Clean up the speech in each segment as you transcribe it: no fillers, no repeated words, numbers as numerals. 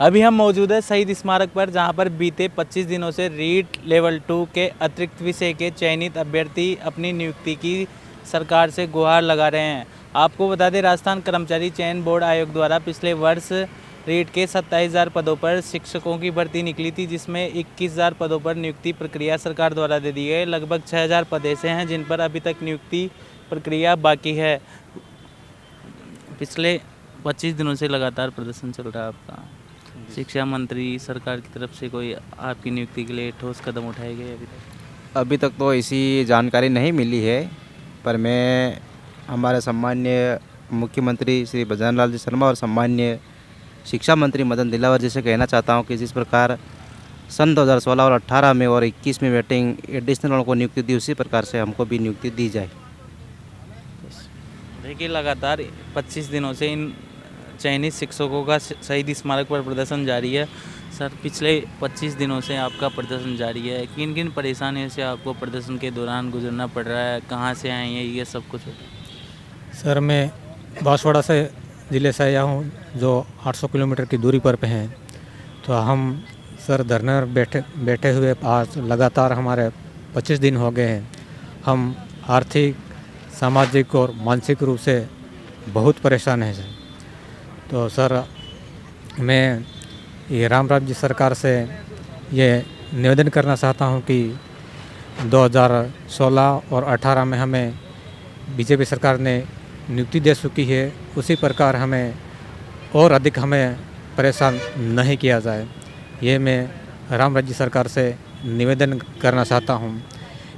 अभी हम मौजूद है शहीद स्मारक पर, जहां पर बीते 25 दिनों से रीट लेवल 2 के अतिरिक्त विषय के चयनित अभ्यर्थी अपनी नियुक्ति की सरकार से गुहार लगा रहे हैं। आपको बता दें, राजस्थान कर्मचारी चयन बोर्ड आयोग द्वारा पिछले वर्ष रीट के 27,000 पदों पर शिक्षकों की भर्ती निकली थी, जिसमें 21,000 पदों पर नियुक्ति प्रक्रिया सरकार द्वारा दे दी गई। लगभग 6,000 पद ऐसे हैं जिन पर अभी तक नियुक्ति प्रक्रिया बाकी है। पिछले 25 दिनों से लगातार प्रदर्शन चल रहा है आपका। शिक्षा मंत्री सरकार की तरफ से कोई आपकी नियुक्ति के लिए ठोस कदम उठाए गए अभी तक? अभी तक तो ऐसी जानकारी नहीं मिली है, पर मैं हमारे सम्मान्य मुख्यमंत्री श्री भजन लाल जी शर्मा और सम्मान्य शिक्षा मंत्री मदन दिलावर जी से कहना चाहता हूं कि जिस प्रकार सन 2016 और 18 में और 21 में वेटिंग एडिशनल को नियुक्ति दी, उसी प्रकार से हमको भी नियुक्ति दी जाए। देखिए, लगातार 25 दिनों से इन चयनित शिक्षकों का शहीद स्मारक पर प्रदर्शन जारी है। सर, पिछले 25 दिनों से आपका प्रदर्शन जारी है, किन किन परेशानियों से आपको प्रदर्शन के दौरान गुजरना पड़ रहा है, कहाँ से आए हैं, ये सब कुछ? सर, मैं बांसवाड़ा से ज़िले से आया हूँ, जो 800 किलोमीटर की दूरी पर हैं। तो हम सर धरने पर बैठे हुए आज लगातार हमारे 25 दिन हो गए हैं। हम आर्थिक, सामाजिक और मानसिक रूप से बहुत परेशान हैं सर। तो सर, मैं ये राम जी सरकार से ये निवेदन करना चाहता हूँ कि 2016 और 18 में हमें बीजेपी सरकार ने नियुक्ति दे चुकी है, उसी प्रकार हमें और अधिक हमें परेशान नहीं किया जाए। ये मैं राम राज्य सरकार से निवेदन करना चाहता हूँ।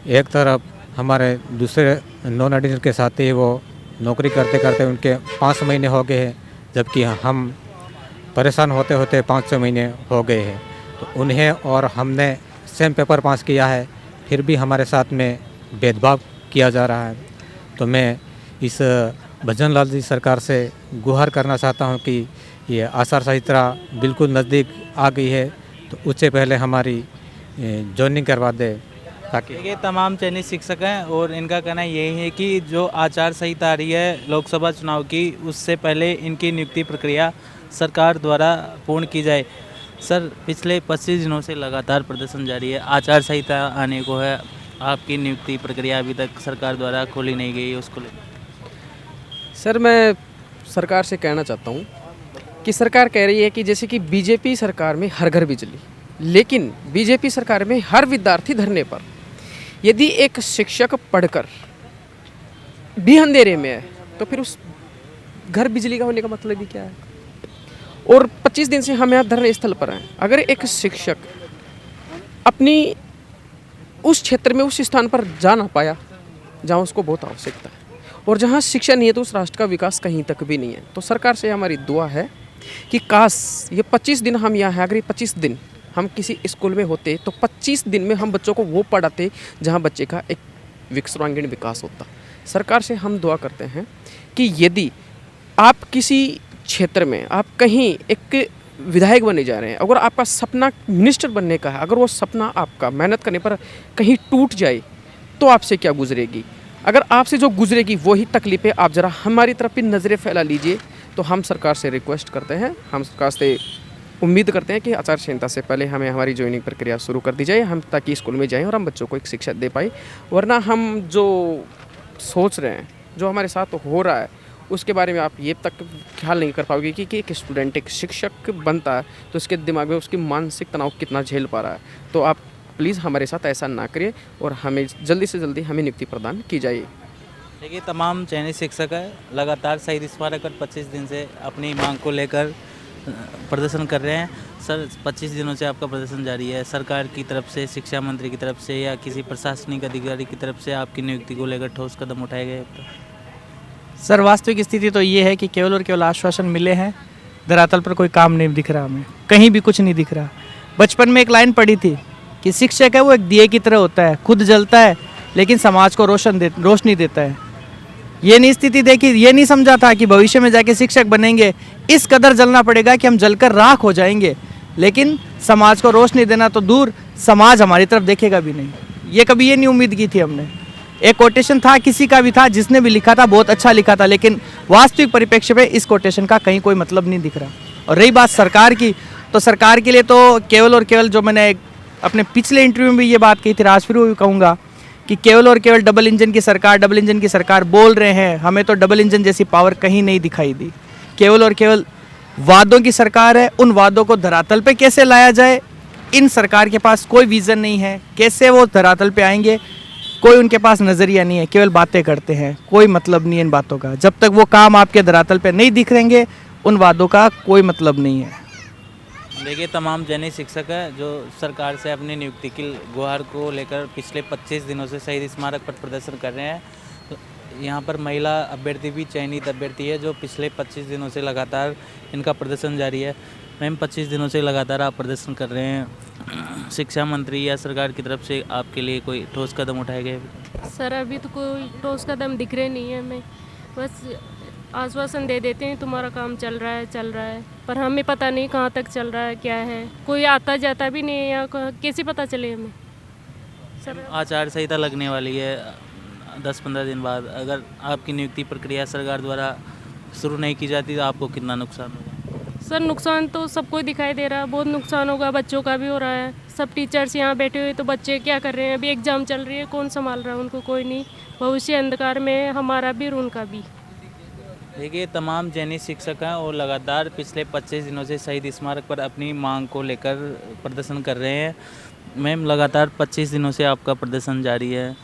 एक तरफ हमारे दूसरे नॉन एडिशनल के साथी वो नौकरी करते करते उनके 5 महीने हो गए हैं, जबकि हम परेशान होते होते 5-6 महीने हो गए हैं। तो उन्हें और हमने सेम पेपर पास किया है, फिर भी हमारे साथ में भेदभाव किया जा रहा है। तो मैं इस भजन लाल जी सरकार से गुहार करना चाहता हूं कि ये आचार संहिता बिल्कुल नज़दीक आ गई है, तो उससे पहले हमारी जॉइनिंग करवा दे, ताकि ये तमाम चयनित शिक्षक हैं और इनका कहना यही है कि जो आचार संहिता आ रही है लोकसभा चुनाव की, उससे पहले इनकी नियुक्ति प्रक्रिया सरकार द्वारा पूर्ण की जाए। सर, पिछले 25 दिनों से लगातार प्रदर्शन जारी है, आचार संहिता आने को है, आपकी नियुक्ति प्रक्रिया अभी तक सरकार द्वारा खोली नहीं गई है, उसको लेकर? सर, मैं सरकार से कहना चाहता हूँ कि सरकार कह रही है कि जैसे कि बीजेपी सरकार में हर घर बिजली, लेकिन बीजेपी सरकार में हर विद्यार्थी धरने पर। यदि एक शिक्षक पढ़कर भी अंधेरे में है तो फिर उस घर बिजली का होने का मतलब ही क्या है? और 25 दिन से हम यहाँ धरने स्थल पर हैं। अगर एक शिक्षक अपनी उस क्षेत्र में, उस स्थान पर जा ना पाया जहाँ उसको बहुत आवश्यकता है, और जहाँ शिक्षा नहीं है तो उस राष्ट्र का विकास कहीं तक भी नहीं है। तो सरकार से हमारी दुआ है कि काश ये 25 दिन हम यहाँ हैं, अगर ये 25 दिन हम किसी स्कूल में होते तो 25 दिन में हम बच्चों को वो पढ़ाते जहाँ बच्चे का एक सर्वांगीण विकास होता। सरकार से हम दुआ करते हैं कि यदि आप किसी क्षेत्र में, आप कहीं एक विधायक बनने जा रहे हैं, अगर आपका सपना मिनिस्टर बनने का है, अगर वो सपना आपका मेहनत करने पर कहीं टूट जाए तो आपसे क्या गुजरेगी? अगर आपसे जो गुजरेगी वही तकलीफ़ें आप ज़रा हमारी तरफ भी नज़रें फैला लीजिए। तो हम सरकार से रिक्वेस्ट करते हैं, हम सरकार से उम्मीद करते हैं कि आचार संहिता से पहले हमें हमारी ज्वाइनिंग प्रक्रिया शुरू कर दी जाए, हम ताकि स्कूल में जाएं और हम बच्चों को एक शिक्षा दे पाए। वरना हम जो सोच रहे हैं, जो हमारे साथ हो रहा है, उसके बारे में आप ये तक ख्याल नहीं कर पाओगे कि एक स्टूडेंट एक शिक्षक बनता है तो उसके दिमाग में उसकी मानसिक तनाव कितना झेल पा रहा है। तो आप प्लीज़ हमारे साथ ऐसा ना करिए और हमें जल्दी से जल्दी हमें नियुक्ति प्रदान की जाए। देखिए, तमाम चयनित शिक्षक है लगातार शहीद स्मारक पर 25 दिन से अपनी मांग को लेकर प्रदर्शन कर रहे हैं। सर, 25 दिनों से आपका प्रदर्शन जारी है, सरकार की तरफ से, शिक्षा मंत्री की तरफ से या किसी प्रशासनिक अधिकारी की तरफ से आपकी नियुक्ति को लेकर ठोस कदम उठाए गए? सर, वास्तविक स्थिति तो ये है कि केवल और केवल आश्वासन मिले हैं, धरातल पर कोई काम नहीं दिख रहा, हमें कहीं भी कुछ नहीं दिख रहा। बचपन में एक लाइन पढ़ी थी कि शिक्षक है वो एक दिए की तरह होता है, खुद जलता है लेकिन समाज को रोशनी देता है। ये नहीं स्थिति देखी, ये नहीं समझा था कि भविष्य में जाके शिक्षक बनेंगे, इस कदर जलना पड़ेगा कि हम जलकर राख हो जाएंगे, लेकिन समाज को रोशनी देना तो दूर, समाज हमारी तरफ देखेगा भी नहीं। ये कभी ये नहीं उम्मीद की थी हमने। एक कोटेशन था, किसी का भी था, जिसने भी लिखा था बहुत अच्छा लिखा था, लेकिन वास्तविक परिप्रेक्ष्य पे इस कोटेशन का कहीं कोई मतलब नहीं दिख रहा। और रही बात सरकार की, तो सरकार के लिए तो केवल और केवल, जो मैंने अपने पिछले इंटरव्यू में भी ये बात कही थी, आज फिर वो भी कहूँगा कि केवल और केवल डबल इंजन की सरकार बोल रहे हैं, हमें तो डबल इंजन जैसी पावर कहीं नहीं दिखाई दी। केवल और केवल वादों की सरकार है। उन वादों को धरातल पे कैसे लाया जाए, इन सरकार के पास कोई विज़न नहीं है। कैसे वो धरातल पे आएंगे, कोई उनके पास नज़रिया नहीं है, केवल बातें करते हैं, कोई मतलब नहीं है इन बातों का। जब तक वो काम आपके धरातल पे नहीं दिख रहेंगे, उन वादों का कोई मतलब नहीं है। देखिए, तमाम जैनिक शिक्षक हैं जो सरकार से अपनी नियुक्ति की गुहार को लेकर पिछले 25 दिनों से शहीद स्मारक पर प्रदर्शन कर रहे हैं। तो यहाँ पर महिला अभ्यर्थी भी चयनित अभ्यर्थी है जो पिछले 25 दिनों से लगातार इनका प्रदर्शन जारी है। मैम, 25 दिनों से लगातार आप प्रदर्शन कर रहे हैं, शिक्षा मंत्री या सरकार की तरफ से आपके लिए कोई ठोस कदम उठाए गए? सर, अभी तो कोई ठोस कदम दिख रहे नहीं है हमें, बस आश्वासन दे देते हैं तुम्हारा काम चल रहा है, पर हमें पता नहीं कहाँ तक चल रहा है, क्या है। कोई आता जाता भी नहीं है यहाँ, कैसे पता चले हमें सर? आचार संहिता लगने वाली है 10-15 दिन बाद। अगर आपकी नियुक्ति प्रक्रिया सरकार द्वारा शुरू नहीं की जाती तो आपको कितना नुकसान होगा? सर, नुकसान तो सबको दिखाई दे रहा है, बहुत नुकसान होगा, बच्चों का भी हो रहा है। सब टीचर्स यहाँ बैठे हुए, तो बच्चे क्या कर रहे हैं? अभी एग्ज़ाम चल रही है, कौन संभाल रहा है उनको? कोई नहीं। भविष्य अंधकार में है, हमारा भी और उनका भी। देखिए, तमाम जैनिक शिक्षक हैं और लगातार पिछले 25 दिनों से शहीद स्मारक पर अपनी मांग को लेकर प्रदर्शन कर रहे हैं। मैम, लगातार 25 दिनों से आपका प्रदर्शन जारी है।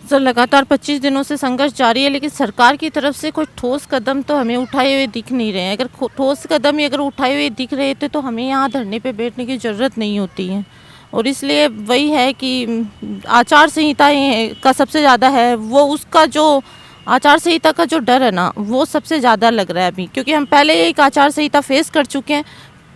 सर, लगातार 25 दिनों से संघर्ष जारी है, लेकिन सरकार की तरफ से कोई ठोस कदम तो हमें उठाए हुए दिख नहीं रहे हैं। अगर ठोस कदम ही अगर उठाए हुए दिख रहे थे तो हमें यहाँ धरने पे बैठने की ज़रूरत नहीं होती है। और इसलिए वही है कि आचार संहिता का सबसे ज़्यादा है, वो उसका जो आचार संहिता का जो डर है ना, वो सबसे ज़्यादा लग रहा है अभी, क्योंकि हम पहले एक आचार संहिता फेस कर चुके हैं।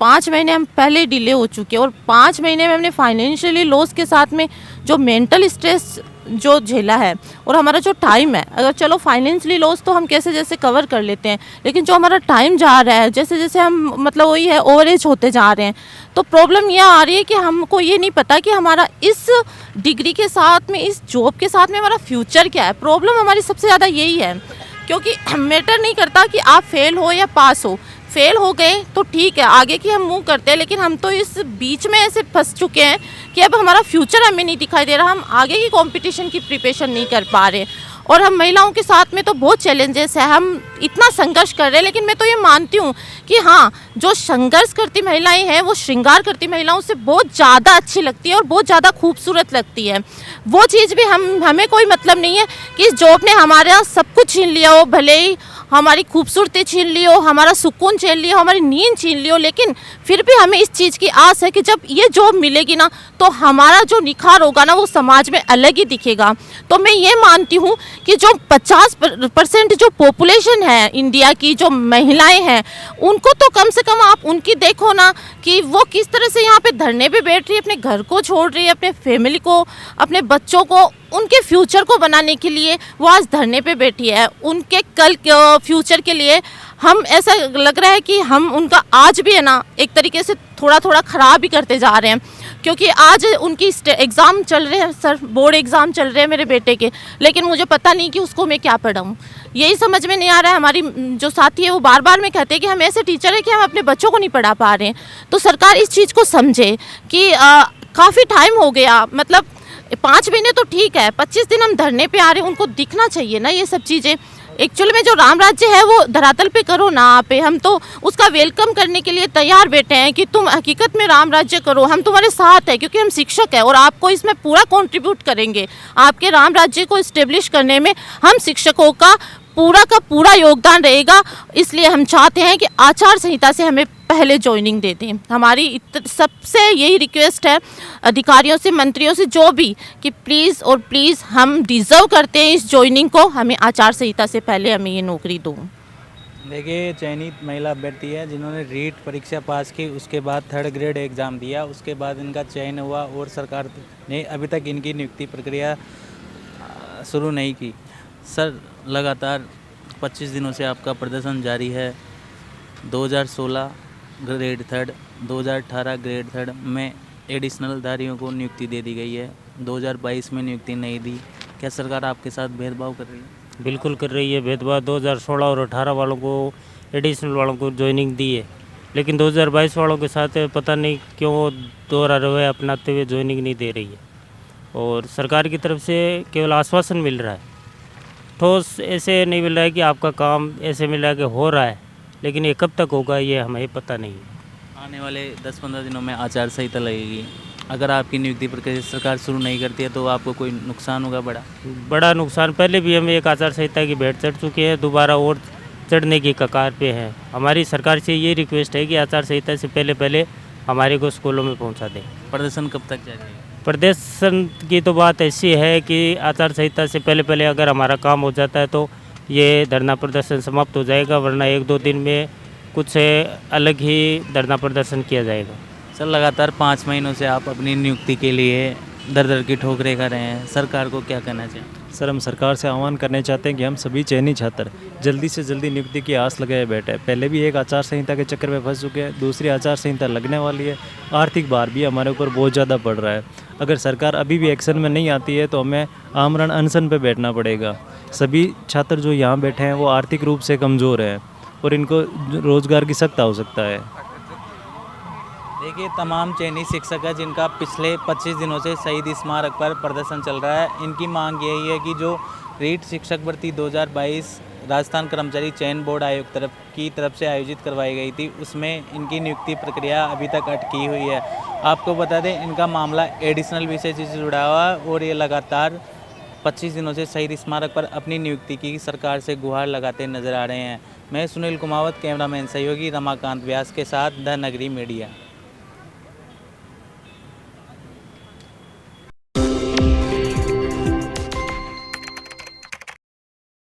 5 महीने हम पहले डिले हो चुके हैं और 5 महीने में हमने फाइनेंशियली लॉस के साथ में जो मेंटल स्ट्रेस जो झेला है और हमारा जो टाइम है, अगर चलो फाइनेंशियली लॉस तो हम कैसे जैसे कवर कर लेते हैं, लेकिन जो हमारा टाइम जा रहा है, जैसे जैसे हम मतलब वही है ओवर एज होते जा रहे हैं, तो प्रॉब्लम यह आ रही है कि हमको ये नहीं पता कि हमारा इस डिग्री के साथ में, इस जॉब के साथ में हमारा फ्यूचर क्या है। प्रॉब्लम हमारी सबसे ज़्यादा यही है, क्योंकि मैटर नहीं करता कि आप फेल हो या पास हो। फेल हो गए तो ठीक है, आगे की हम मूव करते हैं, लेकिन हम तो इस बीच में ऐसे फंस चुके हैं कि अब हमारा फ्यूचर हमें नहीं दिखाई दे रहा, हम आगे की कंपटीशन की प्रिपरेशन नहीं कर पा रहे। और हम महिलाओं के साथ में तो बहुत चैलेंजेस है, हम इतना संघर्ष कर रहे हैं, लेकिन मैं तो ये मानती हूँ कि हाँ, जो संघर्ष करती महिलाएं हैं वो श्रृंगार करती महिलाओं से बहुत ज़्यादा अच्छी लगती है और बहुत ज़्यादा खूबसूरत लगती है। वो चीज़ भी हमें कोई मतलब नहीं है कि इस जॉब ने हमारा सब कुछ छीन लिया हो, भले ही हमारी खूबसूरती छीन ली हो, हमारा सुकून छीन लिया हो, हमारी नींद छीन ली हो, लेकिन फिर भी हमें इस चीज़ की आस है कि जब ये जॉब मिलेगी ना, तो हमारा जो निखार होगा ना, वो समाज में अलग ही दिखेगा। तो मैं ये मानती हूँ कि जो 50% जो पॉपुलेशन है इंडिया की, जो महिलाएं हैं, उनको तो कम से कम आप उनकी देखो ना कि वो किस तरह से यहाँ पे धरने पे बैठ रही है, अपने घर को छोड़ रही है, अपने फैमिली को, अपने बच्चों को, उनके फ्यूचर को बनाने के लिए वो आज धरने पे बैठी है। उनके कल फ्यूचर के लिए हम, ऐसा लग रहा है कि हम उनका आज भी है ना एक तरीके से थोड़ा थोड़ा ख़राब ही करते जा रहे हैं, क्योंकि आज उनकी एग्ज़ाम चल रहे हैं सर, बोर्ड एग्ज़ाम चल रहे हैं मेरे बेटे के, लेकिन मुझे पता नहीं कि उसको मैं क्या पढ़ाऊँ, यही समझ में नहीं आ रहा है। हमारी जो साथी है वो बार बार में कहते हैं कि हम ऐसे टीचर हैं कि हम अपने बच्चों को नहीं पढ़ा पा रहे हैं। तो सरकार इस चीज़ को समझे कि काफ़ी टाइम हो गया, मतलब 5 महीने तो ठीक है, 25 दिन हम धरने पे आ रहे हैं, उनको दिखना चाहिए ना ये सब चीज़ें। एक्चुअली में जो राम राज्य है वो धरातल पे करो ना आप, हम तो उसका वेलकम करने के लिए तैयार बैठे हैं कि तुम हकीकत में राम राज्य करो, हम तुम्हारे साथ हैं, क्योंकि हम शिक्षक हैं और आपको इसमें पूरा कंट्रीब्यूट करेंगे। आपके राम राज्य को इस्टेब्लिश करने में हम शिक्षकों का पूरा योगदान रहेगा। इसलिए हम चाहते हैं कि आचार संहिता से हमें पहले ज्वाइनिंग दे दें। हमारी सबसे यही रिक्वेस्ट है अधिकारियों से, मंत्रियों से, जो भी, कि प्लीज़ और प्लीज़ हम डिज़र्व करते हैं इस ज्वाइनिंग को, हमें आचार संहिता से पहले हमें ये नौकरी दो। देखिए, चयनित महिला अभ्यर्थी है जिन्होंने रीट परीक्षा पास की, उसके बाद 3rd ग्रेड एग्ज़ाम दिया, उसके बाद इनका चयन हुआ और सरकार ने अभी तक इनकी नियुक्ति प्रक्रिया शुरू नहीं की। सर, लगातार 25 दिनों से आपका प्रदर्शन जारी है। 2016 ग्रेड 3rd, 2018 ग्रेड 3rd में एडिशनल धारियों को नियुक्ति दे दी गई है, 2022 में नियुक्ति नहीं दी। क्या सरकार आपके साथ भेदभाव कर रही है? बिल्कुल कर रही है भेदभाव। 2016 और 18 वालों को एडिशनल वालों को ज्वाइनिंग दी है, लेकिन 2022 वालों के साथ पता नहीं क्यों दोहरा रवैया अपनाते हुए ज्वाइनिंग नहीं दे रही है। और सरकार की तरफ से केवल आश्वासन मिल रहा है, ठोस ऐसे नहीं मिल रहा है कि आपका काम ऐसे मिल रहा है कि हो रहा है, लेकिन ये कब तक होगा ये हमें पता नहीं है। आने वाले 10-15 दिनों में आचार संहिता लगेगी। अगर आपकी नियुक्ति प्रक्रिया सरकार शुरू नहीं करती है तो आपको कोई नुकसान होगा बड़ा नुकसान। पहले भी हम एक आचार संहिता की भेंट चढ़ चुके हैं, दोबारा और चढ़ने की कगार पे हैं। हमारी सरकार से ये रिक्वेस्ट है कि आचार संहिता से पहले हमारे को स्कूलों में पहुंचा दें। प्रदर्शन कब तक जारी रहेगा? प्रदर्शन की तो बात ऐसी है कि आचार संहिता से पहले अगर हमारा काम हो जाता है तो ये धरना प्रदर्शन समाप्त हो जाएगा, वरना 1-2 दिन में कुछ अलग ही धरना प्रदर्शन किया जाएगा। सर, लगातार 5 महीनों से आप अपनी नियुक्ति के लिए दर की ठोकरें कर रहे हैं, सरकार को क्या कहना चाहिए? सर, हम सरकार से आह्वान करना चाहते हैं कि हम सभी चयनित छात्र जल्दी से जल्दी नियुक्ति की आस लगाए बैठे। पहले भी एक आचार संहिता के चक्कर में फंस चुके हैं, दूसरी आचार संहिता लगने वाली है, आर्थिक भार भी हमारे ऊपर बहुत ज़्यादा पड़ रहा है। अगर सरकार अभी भी एक्शन में नहीं आती है तो हमें आमरण अनशन पर बैठना पड़ेगा। सभी छात्र जो यहाँ बैठे हैं वो आर्थिक रूप से कमज़ोर हैं और इनको रोज़गार की सख्त आवश्यकता है। देखिए, तमाम चयनित शिक्षक हैं जिनका पिछले 25 दिनों से शहीद स्मारक पर प्रदर्शन चल रहा है। इनकी मांग यही है कि जो रीट शिक्षक भर्ती 2022 राजस्थान कर्मचारी चयन बोर्ड आयोग की तरफ से आयोजित करवाई गई थी, उसमें इनकी नियुक्ति प्रक्रिया अभी तक अटकी हुई है। आपको बता दें, इनका मामला एडिशनल विषय से जुड़ा हुआ है और ये लगातार 25 दिनों से शहीद स्मारक पर अपनी नियुक्ति की सरकार से गुहार लगाते नजर आ रहे हैं। मैं सुनील कुमावत, कैमरामैन सहयोगी रमाकांत व्यास के साथ द नगरी मीडिया।